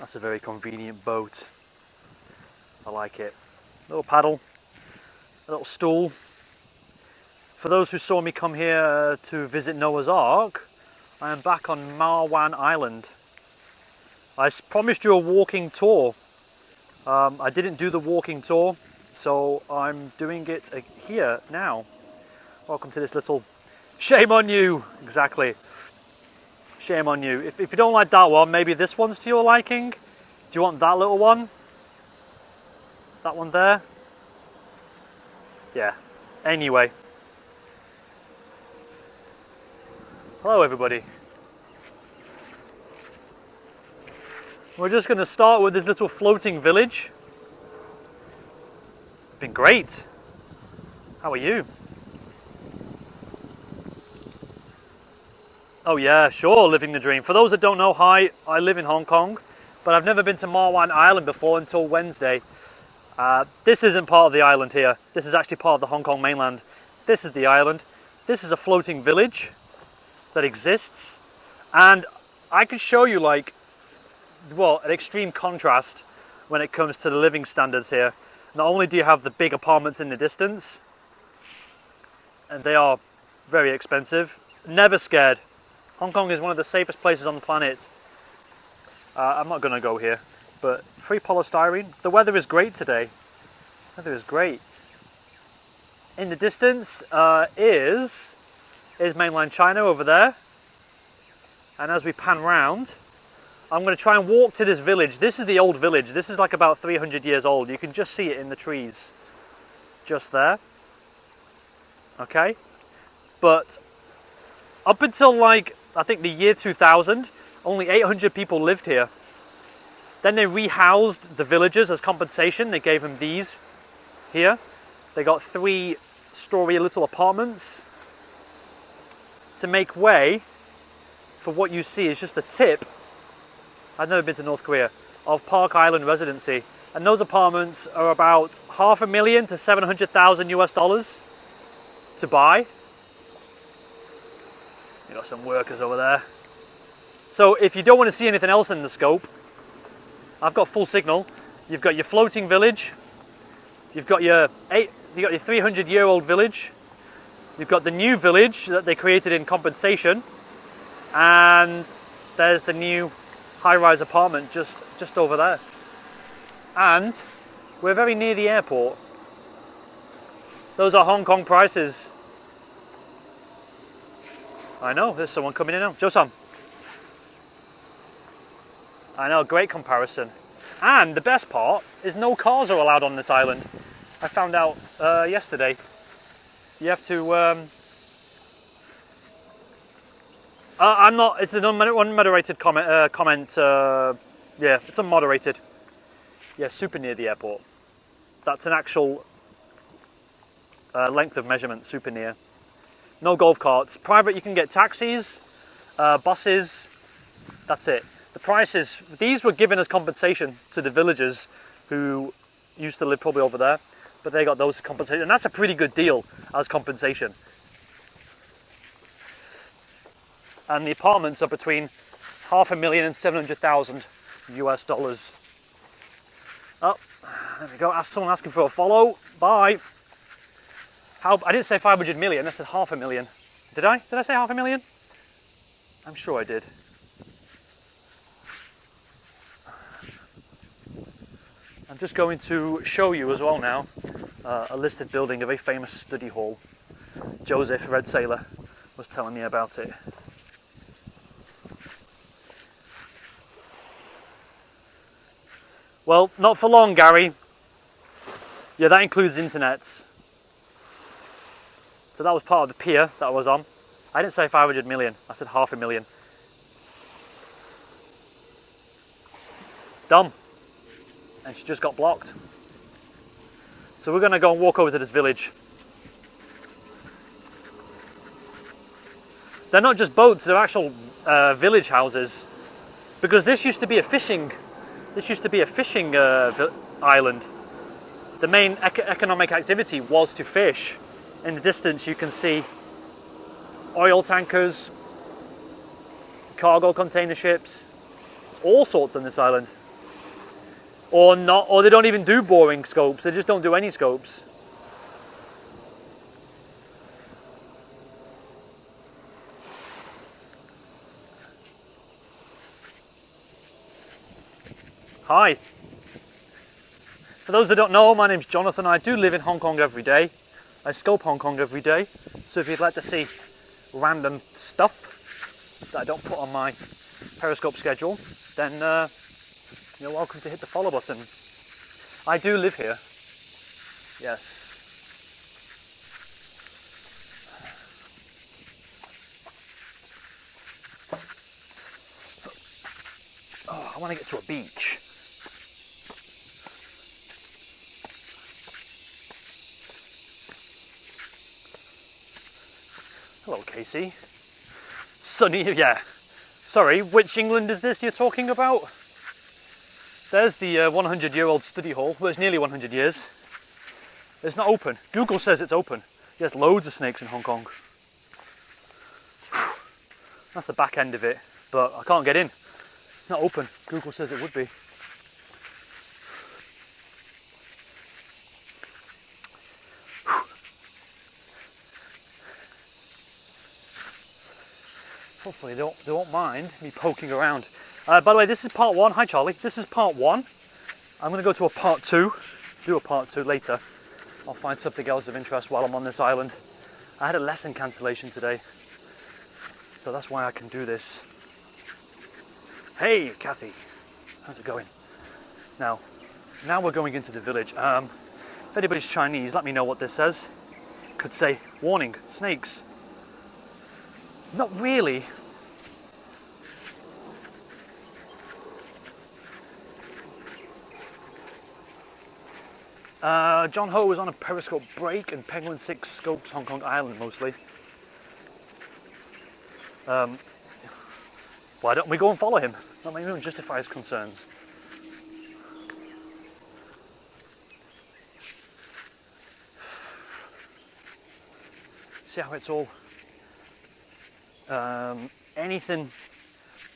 That's a very convenient boat. I like it. Little paddle, a little stool. For those who saw me come here to visit Noah's Ark, I am back on Ma Wan Island. I promised you a walking tour. I didn't do the walking tour, so I'm doing it here now. Welcome to this little... Shame on you! Exactly. Shame on you. If you don't like that one, maybe this one's to your liking. Do you want that little one? That one there? Yeah. Anyway. Hello everybody. We're just going to start with this little floating village. Been great. How are you? Oh yeah, sure, living the dream. For those that don't know, hi, I live in Hong Kong, but I've never been to Ma Wan Island before until Wednesday. This isn't part of the island here. This is actually part of the Hong Kong mainland. This is the island. This is a floating village that exists, and I can show you like, well, an extreme contrast when it comes to the living standards here. Not only do you have the big apartments in the distance, and they are very expensive, never scared. Hong Kong is one of the safest places on the planet. I'm not going to go here, but free polystyrene. The weather is great today. The weather is great. In the distance is mainland China over there. And as we pan round, I'm going to try and walk to this village. This is the old village. This is like about 300 years old. You can just see it in the trees. Just there. Okay? But up until like, I think the year 2000, only 800 people lived here. Then they rehoused the villagers as compensation. They gave them these here. They got 3-story little apartments to make way for what you see is just the tip. I've never been to North Korea, of Park Island residency. And those apartments are about $500,000 to $700,000 US to buy. You got some workers over there. So if you don't want to see anything else in the scope, I've got full signal. You've got your floating village. You've got your 300-year-old village. You've got the new village that they created in compensation. And there's the new high-rise apartment just over there. And we're very near the airport. Those are Hong Kong prices. I know, there's someone coming in now. Josan. I know, great comparison. And the best part is no cars are allowed on this island. I found out yesterday. You have to... I'm not... It's an unmoderated comment. Yeah, it's unmoderated. Yeah, super near the airport. That's an actual length of measurement, super near. No golf carts. Private, you can get taxis, buses. That's it. The prices, these were given as compensation to the villagers who used to live probably over there, but they got those as compensation. And that's a pretty good deal as compensation. And the apartments are between $500,000 and $700,000 US. Oh, there we go. Someone asking for a follow. Bye. I didn't say 500 million, I said $500,000. Did I? Did I say $500,000? I'm sure I did. I'm just going to show you as well now a listed building of a famous study hall. Joseph Red Sailor was telling me about it. Well, not for long, Gary. Yeah, that includes internets. So that was part of the pier that I was on. I didn't say 500 million, I said $500,000. It's done. And she just got blocked. So we're going to go and walk over to this village. They're not just boats, they're actual village houses. Because this used to be a fishing island. The main economic activity was to fish. In the distance you can see oil tankers, cargo container ships, all sorts on this island. Or not, or they don't even do boring scopes, they just don't do any scopes. Hi. For those that don't know, my name's Jonathan. I do live in Hong Kong every day. I scope Hong Kong every day. So if you'd like to see random stuff that I don't put on my periscope schedule, then you're welcome to hit the follow button. I do live here. Yes. Oh, I want to get to a beach. Hello, Casey. Sunny, yeah. Sorry, which England is this you're talking about? There's the 100-year-old study hall. Well, it's nearly 100 years. It's not open. Google says it's open. There's loads of snakes in Hong Kong. That's the back end of it, but I can't get in. It's not open. Google says it would be. Hopefully they won't mind me poking around. By the way, this is part one. Hi Charlie. This is part one. I'm going to go to a part two. Do a part two later. I'll find something else of interest while I'm on this island. I had a lesson cancellation today, so that's why I can do this. Hey Kathy, how's it going? Now we're going into the village. If anybody's Chinese, let me know what this says. Could say, warning, snakes. Not really. John Ho was on a periscope break and Penguin 6 scopes Hong Kong Island mostly. Why don't we go and follow him? That might even justify his concerns. See how it's all... anything,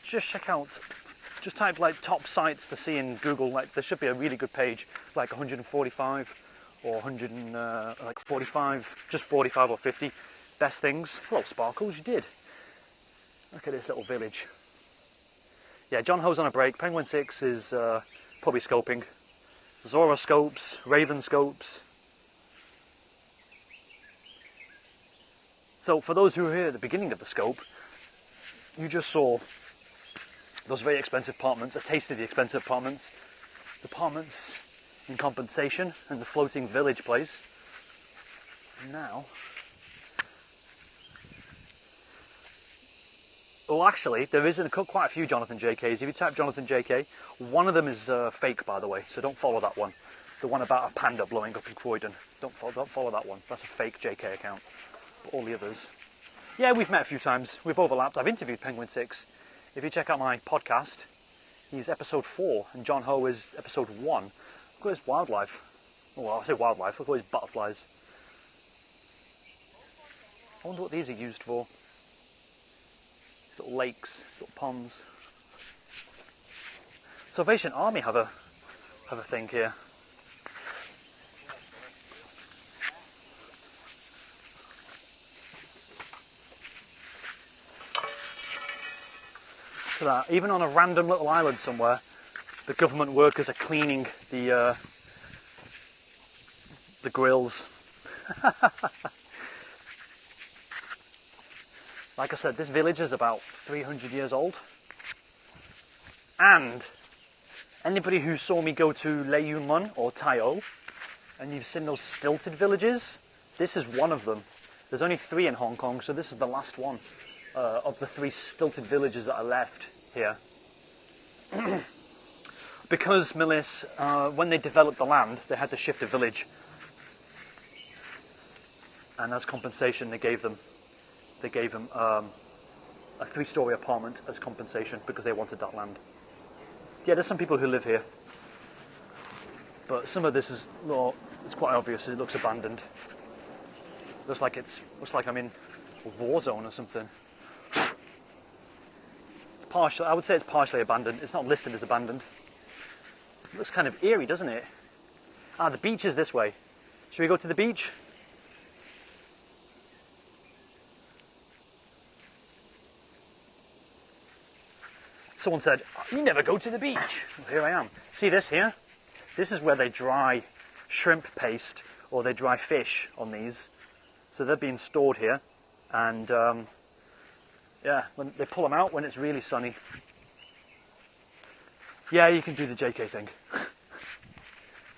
just check out, just type like top sites to see in Google. Like there should be a really good page, like 145 or 100 and, like 45, just 45 or 50 best things. Hello Sparkles, you did. Look at this little village. Yeah, John Ho's on a break. Penguin 6 is probably scoping. Zora scopes, Raven scopes. So for those who were here at the beginning of the scope, you just saw those very expensive apartments, a taste of the expensive apartments, the apartments in compensation, and the floating village place. Now, well actually, there is quite a few JonathanJKs. If you type JonathanJK, one of them is fake by the way, so don't follow that one. The one about a panda blowing up in Croydon. Don't follow that one. That's a fake JK account. But all the others, yeah, we've met a few times. We've overlapped. I've interviewed Penguin 6. If you check out my podcast, he's episode 4 and John Ho is episode 1. Look at his wildlife. Well, I say wildlife. Look at his butterflies. I wonder what these are used for. These little lakes, little ponds. Salvation Army have a thing here. That. Even on a random little island somewhere, the government workers are cleaning the grills. Like I said, this village is about 300 years old. And anybody who saw me go to Le Yun Mun or Tai O, and you've seen those stilted villages, this is one of them. There's only 3 in Hong Kong, so this is the last one of the 3 stilted villages that are left here. Because Millis, when they developed the land, they had to shift a village, and as compensation they gave them a 3-story apartment as compensation because they wanted that land. Yeah, there's some people who live here, but some of this is, well, it's quite obvious. It looks abandoned. Looks like I'm in a war zone or something. I would say it's partially abandoned. It's not listed as abandoned. Looks kind of eerie, doesn't it? Ah, the beach is this way. Should we go to the beach? Someone said, "You never go to the beach." Well, here I am. See this here? This is where they dry shrimp paste or they dry fish on these. So they're being stored here. And yeah, when they pull them out when it's really sunny. Yeah, you can do the JK thing.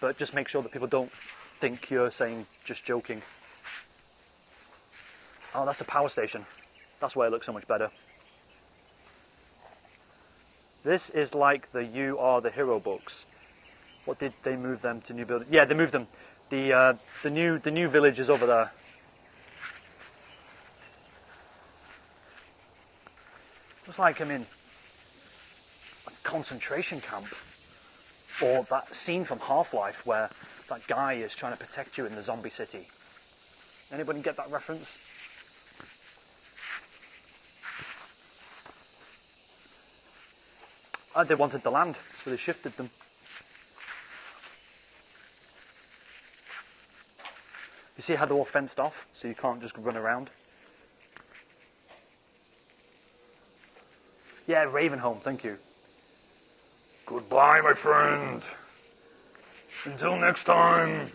But just make sure that people don't think you're saying just joking. Oh, that's a power station. That's why it looks so much better. This is like the You Are the Hero books. What did they move them to new building? Yeah, they moved them. The new village is over there. Looks like I'm in a concentration camp. Or that scene from Half-Life where that guy is trying to protect you in the zombie city. Anybody get that reference? They wanted the land, so they shifted them. You see how they're all fenced off, so you can't just run around? Yeah, Ravenholm, thank you. Goodbye, my friend. Until next time.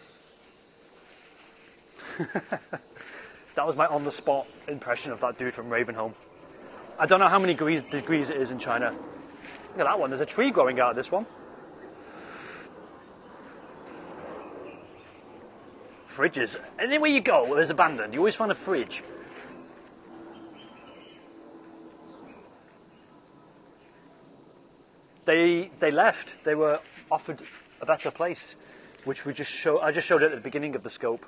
That was my on-the-spot impression of that dude from Ravenholm. I don't know how many degrees it is in China. Look at that one, there's a tree growing out of this one. Fridges. Anywhere you go, there's abandoned. You always find a fridge. They left. They were offered a better place, which I just showed it at the beginning of the scope.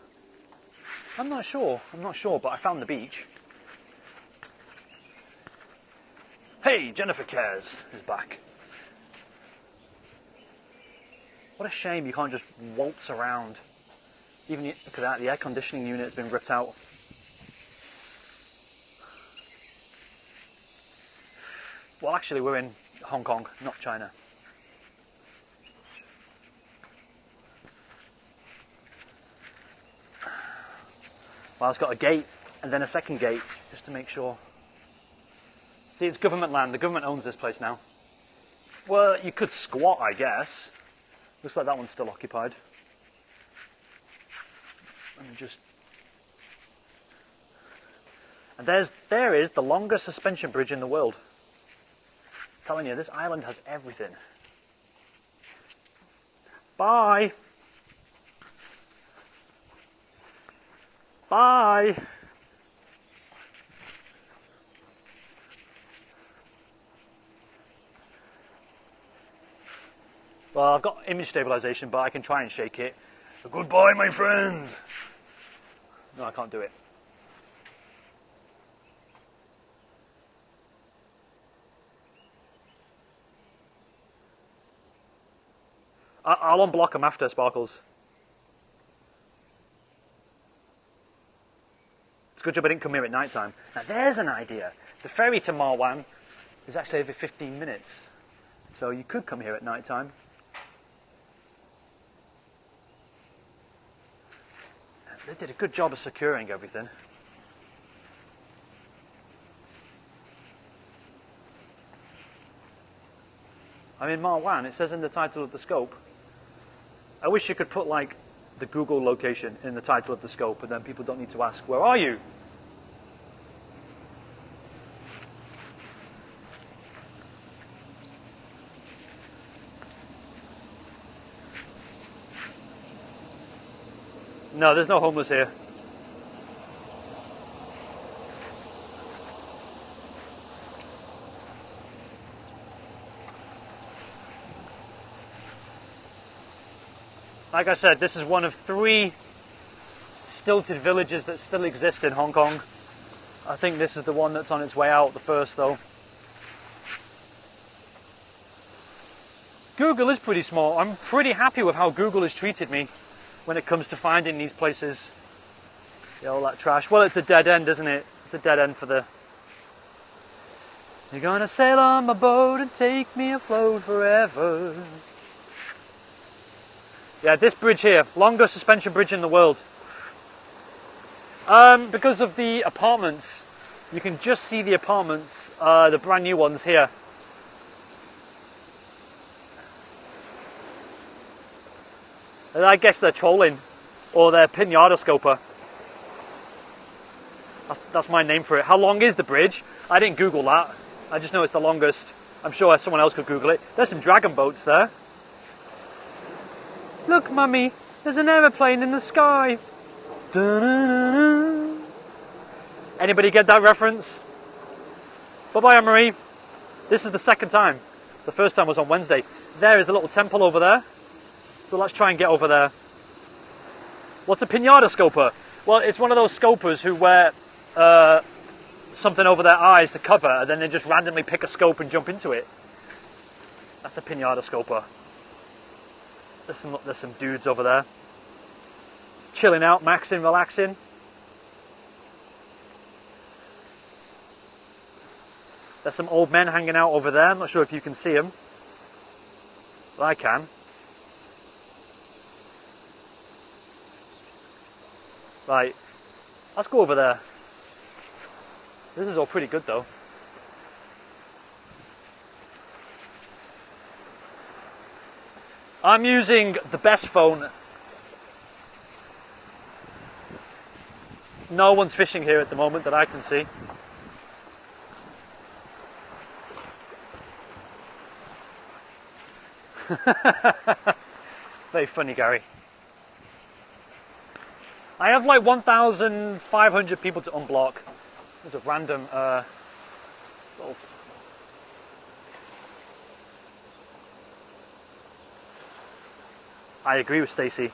I'm not sure, but I found the beach. Hey, Jennifer Cares is back. What a shame you can't just waltz around. Even, look at that, the air conditioning unit has been ripped out. Well, actually, we're in Hong Kong, not China. Well, it's got a gate and then a second gate, just to make sure. See, it's government land. The government owns this place now. Well, you could squat, I guess. Looks like that one's still occupied. Let me just... And there is the longest suspension bridge in the world. I'm telling you, this island has everything. Bye! Bye! Well, I've got image stabilization, but I can try and shake it. Goodbye, my friend! No, I can't do it. I'll unblock them after, Sparkles. It's a good job I didn't come here at night time. Now there's an idea. The ferry to Ma Wan is actually every 15 minutes. So you could come here at night time. They did a good job of securing everything. I'm in Ma Wan, it says in the title of the scope. I wish you could put like the Google location in the title of the scope and then people don't need to ask, where are you? No, there's no homeless here. Like I said, this is one of 3 stilted villages that still exist in Hong Kong. I think this is the one that's on its way out the first, though. Google is pretty small. I'm pretty happy with how Google has treated me when it comes to finding these places. Yeah, all that trash. Well, it's a dead end, isn't it? It's a dead end for the... You're gonna sail on my boat and take me afloat forever. Yeah, this bridge here, longest suspension bridge in the world. Because of the apartments, you can just see the apartments, the brand new ones here. And I guess they're trolling, or they're pinata scoper. That's my name for it. How long is the bridge? I didn't Google that. I just know it's the longest. I'm sure someone else could Google it. There's some dragon boats there. Look, Mummy, there's an aeroplane in the sky. Da-da-da-da. Anybody get that reference? Bye-bye, Anne-Marie. This is the second time. The first time was on Wednesday. There is a little temple over there. So let's try and get over there. What's a pinata scoper? Well, it's one of those scopers who wear something over their eyes to cover, and then they just randomly pick a scope and jump into it. That's a pinata scoper. There's some dudes over there. Chilling out, maxing, relaxing. There's some old men hanging out over there. I'm not sure if you can see them. But I can. Right, let's go over there. This is all pretty good though. I'm using the best phone. No one's fishing here at the moment that I can see. Very funny, Gary. I have like 1,500 people to unblock. There's a random little... I agree with Stacy.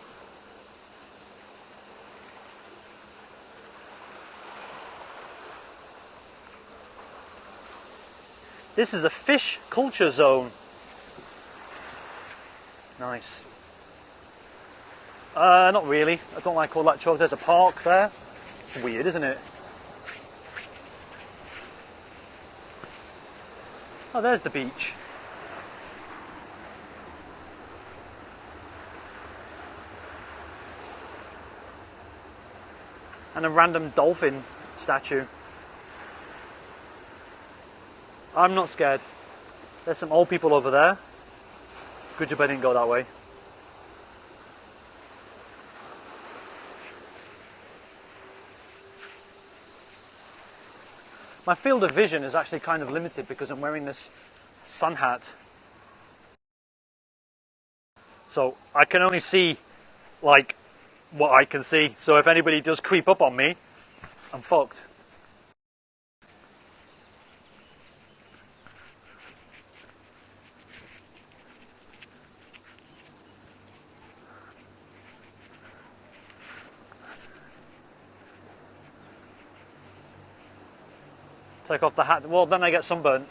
This is a fish culture zone. Nice. Not really. I don't like all that chalk. There's a park there. It's weird, isn't it? Oh, there's the beach. And a random dolphin statue. I'm not scared. There's some old people over there. Good job I didn't go that way. My field of vision is actually kind of limited because I'm wearing this sun hat. So I can only see like what I can see. So if anybody does creep up on me, I'm fucked. Take off the hat. Well, then I get sunburnt.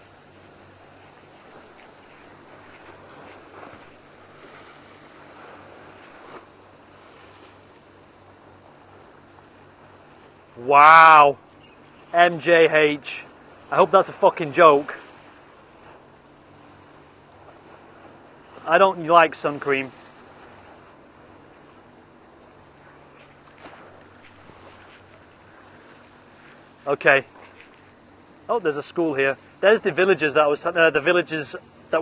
Wow. MJH. I hope that's a fucking joke. I don't like sun cream. Okay. Oh, there's a school here. There's the villages that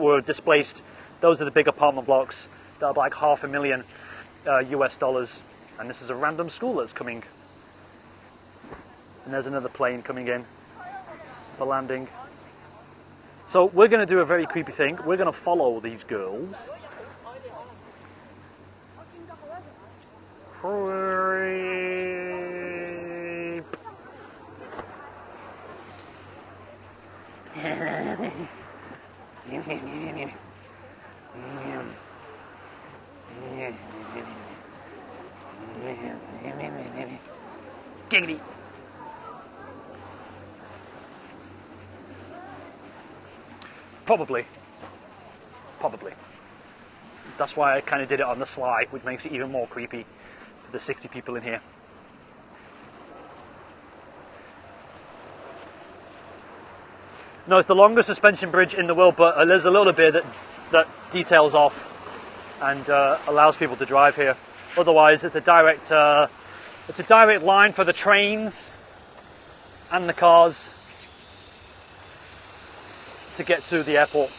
were displaced. Those are the big apartment blocks that are like $500,000 US dollars. And this is a random school that's coming. And there's another plane coming in for landing. So we're going to do a very creepy thing. We're going to follow these girls. Giggity. Probably. That's why I kind of did it on the sly, which makes it even more creepy for the 60 people in here. No, it's the longest suspension bridge in the world, but there's a little bit that details off. and allows people to drive here. Otherwise, it's a direct line for the trains and the cars to get to the airport.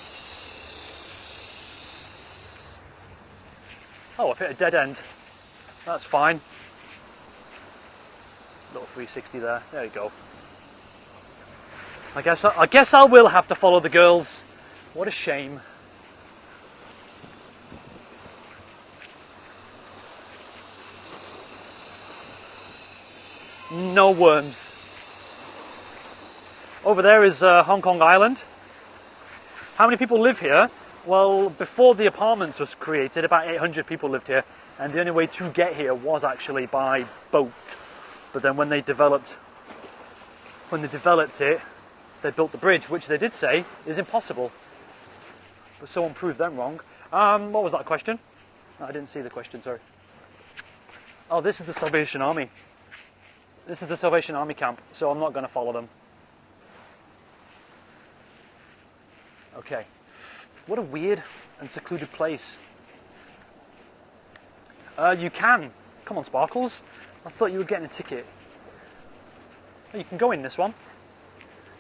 Oh, I've hit a dead end. That's fine. Little 360 there. There you go. I guess I will have to follow the girls. What a shame. No worms. Over there is Hong Kong Island. How many people live here? Well, before the apartments was created, about 800 people lived here, and the only way to get here was actually by boat. But then when they developed it, they built the bridge, which they did say is impossible. But someone proved them wrong. What was that question? No, I didn't see the question, sorry. Oh, this is the Salvation Army. This is the Salvation Army camp, so I'm not going to follow them. Okay. What a weird and secluded place. You can. Come on, Sparkles. I thought you were getting a ticket. Oh, you can go in this one.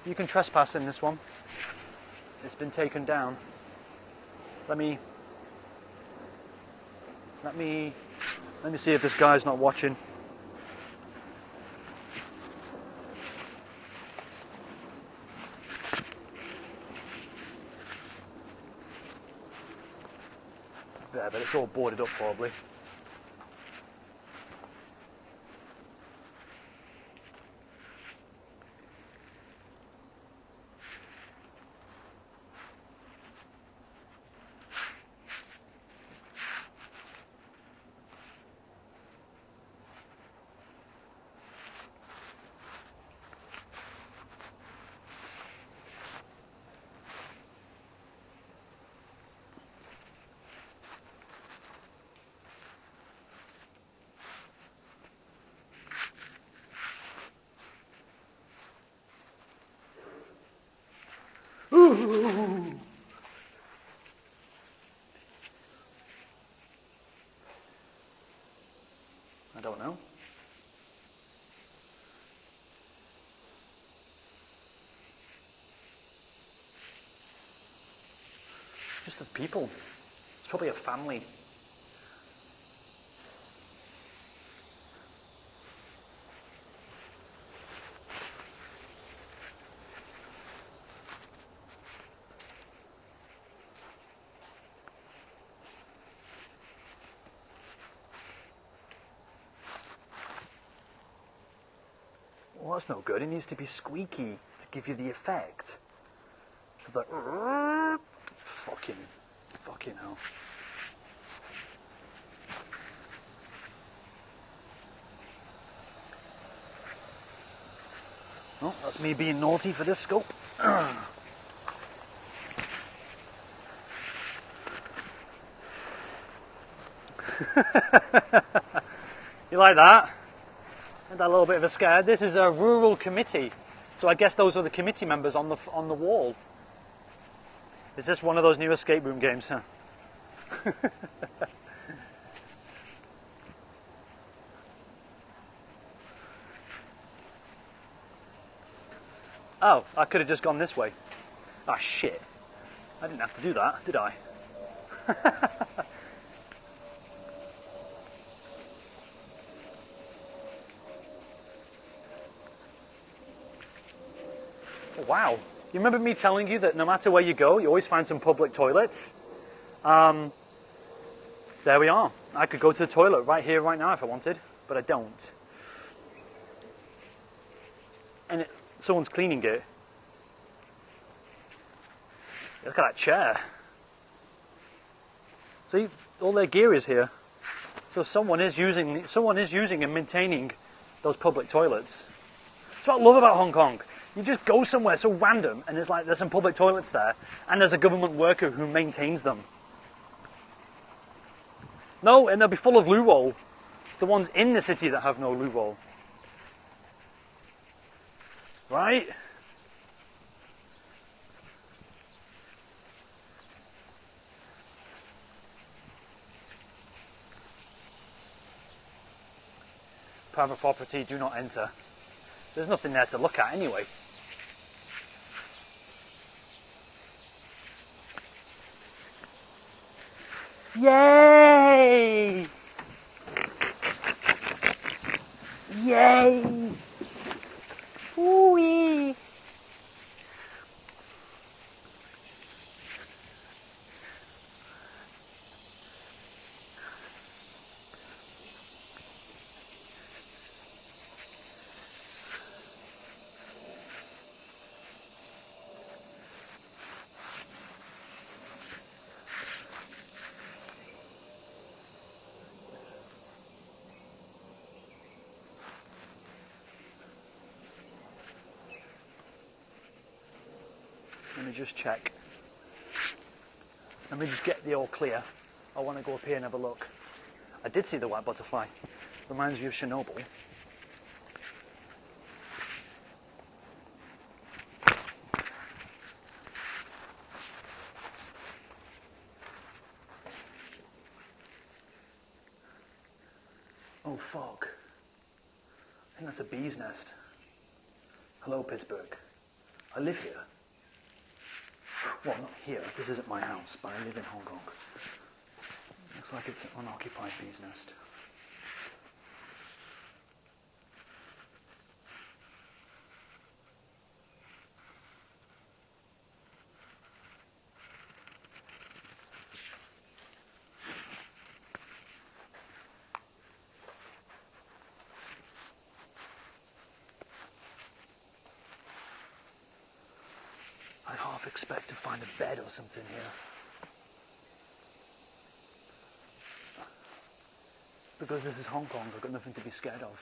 You can trespass in this one. It's been taken down. Let me see if this guy's not watching. There, but it's all boarded up probably. Ooh. I don't know. Just the people. It's probably a family. Well, that's no good. It needs to be squeaky to give you the effect. So that fucking hell. Oh, that's me being naughty for this scope. You like that? And that little bit of a scare. This is a rural committee, so I guess those are the committee members on the wall. Is this one of those new escape room games, huh? Oh, I could have just gone this way. Ah, shit. I didn't have to do that, did I? Wow. You remember me telling you that no matter where you go, you always find some public toilets? There we are. I could go to the toilet right here, right now if I wanted, but I don't. And someone's cleaning it. Look at that chair. See, all their gear is here. So someone is using and maintaining those public toilets. That's what I love about Hong Kong. You just go somewhere so random and it's like there's some public toilets there and there's a government worker who maintains them. No, and they'll be full of loo roll. It's the ones in the city that have no loo roll. Right? private property, do not enter. There's nothing there to look at anyway. Yay! Yay! Ooh-wee! Let me just check. Let me just get the all clear. I want to go up here and have a look. I did see the white butterfly. Reminds me of Chernobyl. Oh fuck. I think that's a bee's nest. Hello, Pittsburgh. I live here. Well, not here. This isn't my house, but I live in Hong Kong. Looks like it's an unoccupied bee's nest. I half expect to find a bed or something here. Because this is Hong Kong, I've got nothing to be scared of.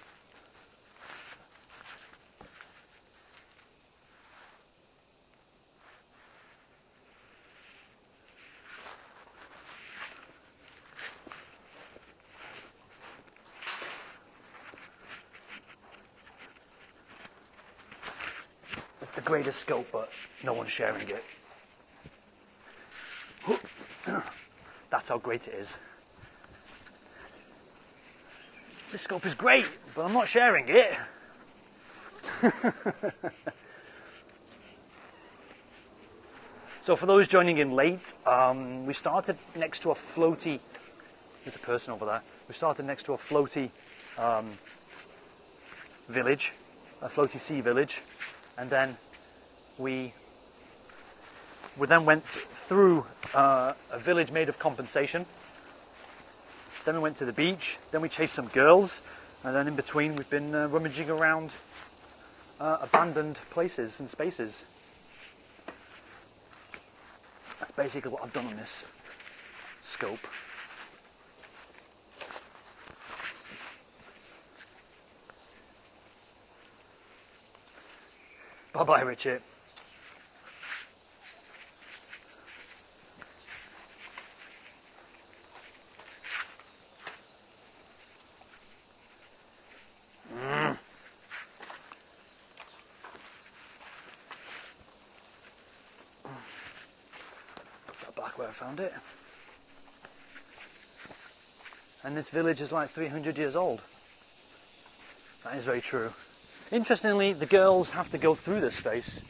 It's the greatest scope, but no one's sharing it. That's how great it is. This scope is great, but I'm not sharing it. So for those joining in late, we started next to a floaty, there's a person over there, we started next to a floaty village, a floaty sea village, and then we then went through a village made of compensation. Then we went to the beach, then we chased some girls, and then in between we've been rummaging around abandoned places and spaces. That's basically what I've done on this scope. Bye-bye, Richard. Where I found it. And this village is like 300 years old. That is very true. Interestingly, the girls have to go through this space.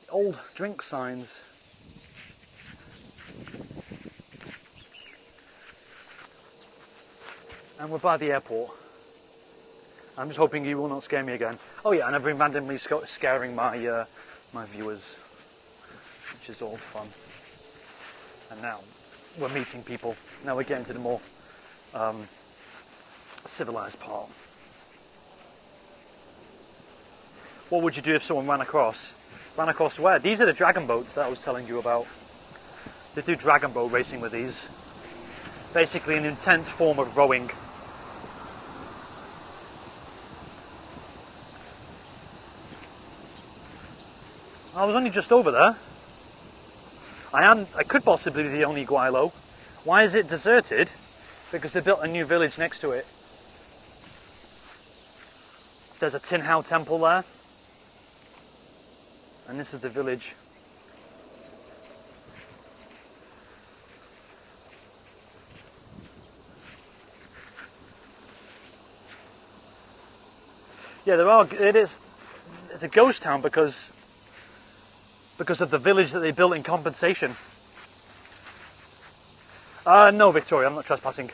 Old drink signs. And we're by the airport. I'm just hoping you will not scare me again. Oh yeah, and I've been randomly scaring my my viewers, which is all fun. And now we're meeting people. Now we're getting to the more civilized part. What would you do if someone ran across? Ran across where? These are the dragon boats that I was telling you about. They do dragon boat racing with these. Basically an intense form of rowing. I was only just over there. I could possibly be the only Guaylo. Why is it deserted? Because they built a new village next to it. There's a Tin Hau temple there. And this is the village. Yeah, there are. It is. It's a ghost town because of the village that they built in compensation. No, Victoria, I'm not trespassing.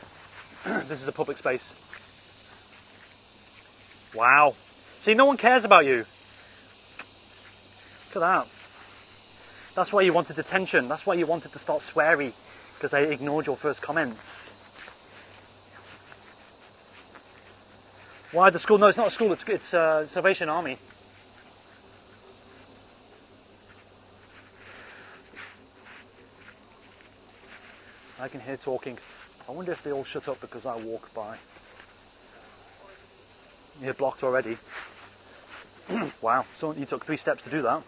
This is a public space. Wow. See, no one cares about you. Look at that. That's why you wanted detention. That's why you wanted to start sweary, because I ignored your first comments. Why the school? No, it's not a school. It's Salvation Army. I can hear talking. I wonder if they all shut up because I walk by. You're blocked already. Wow, so you took 3 steps to do that.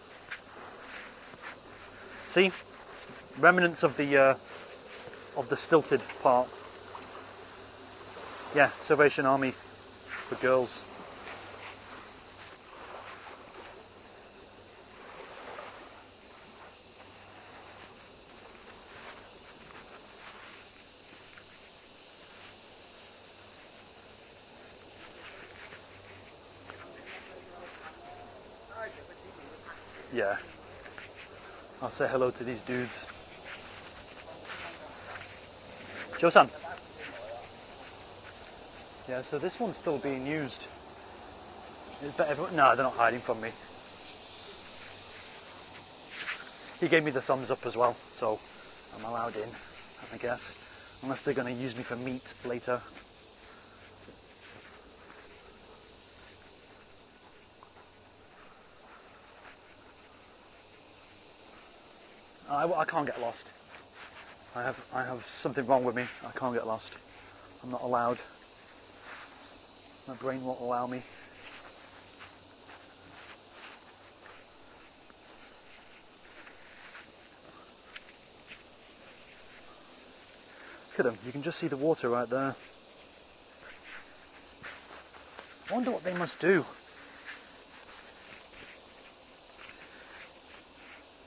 See, remnants of the stilted part. Yeah, Salvation Army for girls. Yeah, I'll say hello to these dudes. Josan. Yeah, so this one's still being used. No, they're not hiding from me. He gave me the thumbs up as well, so I'm allowed in, I guess. Unless they're going to use me for meat later. I can't get lost. I have something wrong with me. I can't get lost. I'm not allowed. My brain won't allow me. Look at them. You can just see the water right there. I wonder what they must do.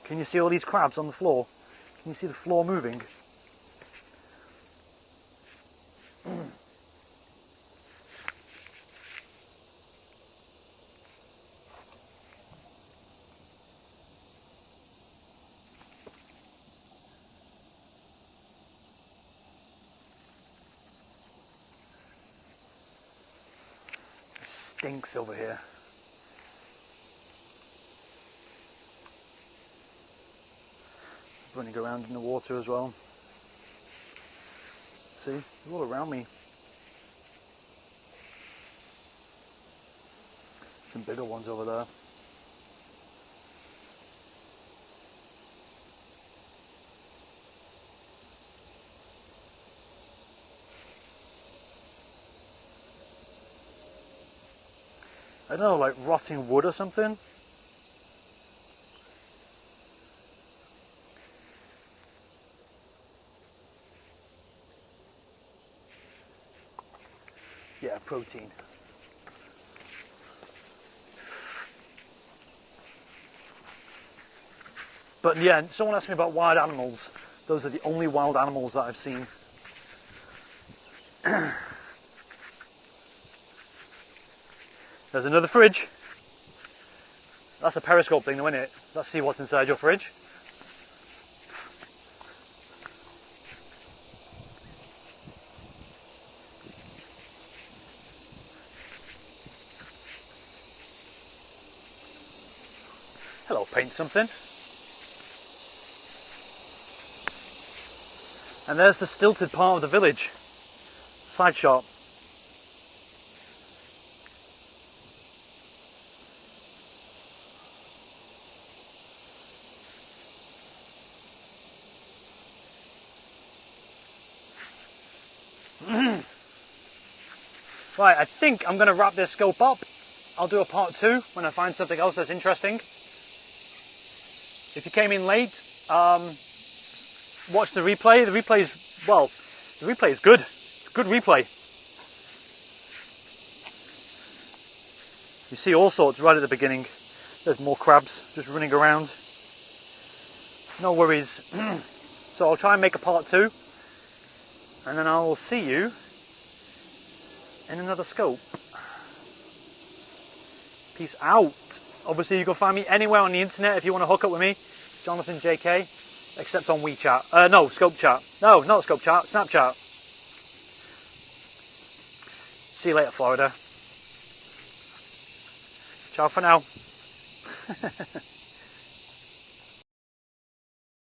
Can you see all these crabs on the floor? Can you see the floor moving? It stinks over here. Running around in the water as well. See, they're all around me. Some bigger ones over there. I don't know, like rotting wood or something. Yeah, protein. But yeah, someone asked me about wild animals. Those are the only wild animals that I've seen. There's another fridge. That's a periscope thing though, isn't it? Let's see what's inside your fridge. Hello, paint something. And there's the stilted part of the village. Side shot. Right, I think I'm going to wrap this scope up. I'll do a part 2 when I find something else that's interesting. If you came in late, watch the replay. The replay is good. It's a good replay. You see all sorts right at the beginning. There's more crabs just running around. No worries. So I'll try and make a part 2. And then I will see you in another scope. Peace out. Obviously, you can find me anywhere on the internet if you want to hook up with me. JonathanJK, except on WeChat. No, Scope Chat. No, not Scope Chat, Snapchat. See you later, Florida. Ciao for now.